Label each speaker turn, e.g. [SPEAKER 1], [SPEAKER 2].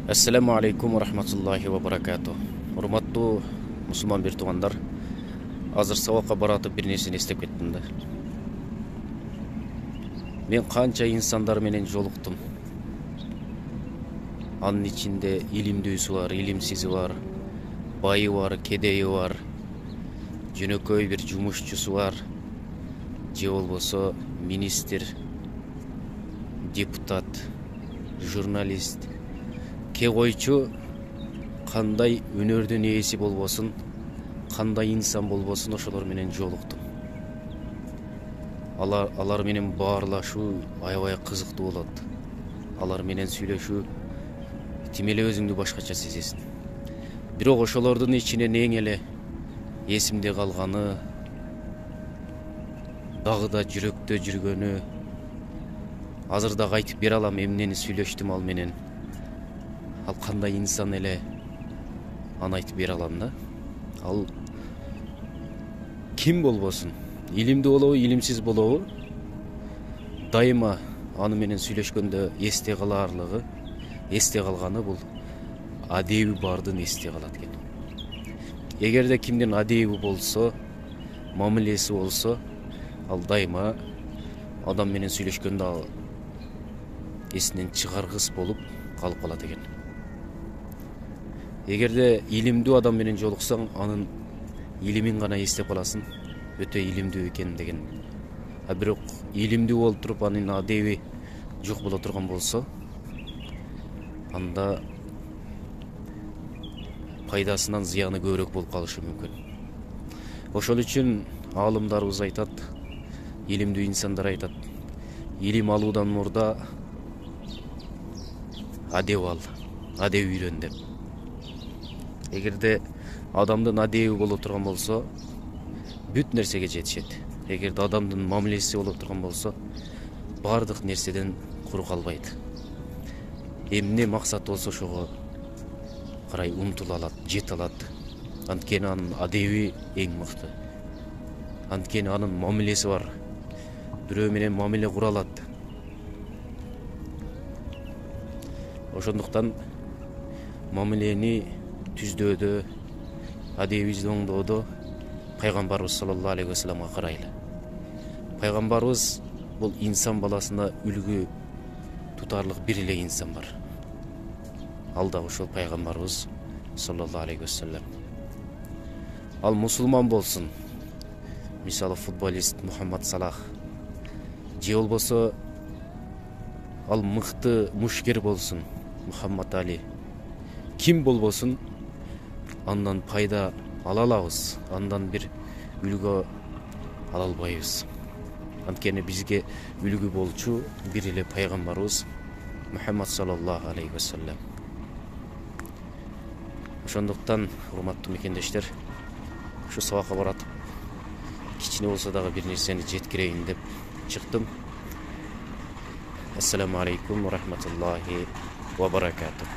[SPEAKER 1] Assalamu alaikum wa rahmatullahi wa barakatuh. Урматтуу мусулман бир туугандар, азыр сабакка баратып бир нерсени эстеп кеттим да. Мен канча инсандар менен жолуктум. Анын ичинде илимдүүсү бар, илимсизи бар, байы бар, кедейи бар, жөнөкөй бир жумушчусу бар, же болбосо министр, депутат, журналист, ке койчу кандай өнөрдүн ээси болбосун, кандай инсан болбосун ошолор менен жолуктум. Алар менен баарлашуу аябай кызыктуу болот. Алар менен сүйлөшүү тим эле өзүңдү башкача сезесиң. Бирок ошолордун ичинен эң эле эсимде калганы, дагы да жүрөктө жүргөнү, азыр дагы айтып бере алам эмнени сүйлөштүм ал менен. Ал кандай инсан эле, аны айтып бере алам да. Ал ким болбосун, илимдүү болобу, илимсиз болобу, дайыма аны менен сүйлөшкөндө эсте калаарлыгы, эсте калганы бул адеби бардын эсте калат экен. Эгерде кимдин адеби болсо, мамилеси болсо, ал дайыма адам менен сүйлөшкөндө ал эсинен чыгаргыс болуп калып калат экен. Эгерде илимдүү адам менен жолуксаң, анын илимин гана эстеп каласың, өтө илимдүү экен деген. А бирок илимдүү болуп туруп анын адеби жок боло турган болсо, анда пайдасынан зыяны көбүрөөк болуп калышы мүмкүн. Ошол үчүн аалымдарыбыз айтат, илимдүү инсандар айтат, илим алуудан мурда адеп ал, адеп үйрөн деп. Эгерде адамдын адеби боло турган болсо, бүт нерсеге жетишет. Эгерде адамдын мамилеси боло турган болсо, бардык нерседен куру калбайт. Эмне максат болсо ошого карай умтула алат, жете алат. Анткени анын адеби эң мыкты. Анткени анын мамилеси бар. Бирөө менен мамиле кура алат. Ошондуктан мамилени түздөөдө, адебибизди оңдоодо пайгамбарыбыз саллаллаху алейхи ва салламга карайлы. Пайгамбарыбыз бул инсан баласына үлгү тутарлык бир эле инсан бар. Ал да ошол пайгамбарыбыз саллаллаху алейхи ва саллам. Ал мусулман болсун, мисалы футболист Мухаммад Салах, же болбосо ал мыкты мушкер болсун, Мухаммад Али, ким болбосун, андан пайда ала алабыз, андан бир үлгү ала албайбыз. Анткени бизге үлгү болчу бир эле пайгамбарыбыз Мухаммад саллаллаху алейхи ва саллам. Ошондуктан, урматтуу мекендештер, ушу сабакка баратып, кичине болсо дагы бир нерсени жеткирейин деп чыктым. Ассаламу алейкум ва рахматуллахи ва баракатух.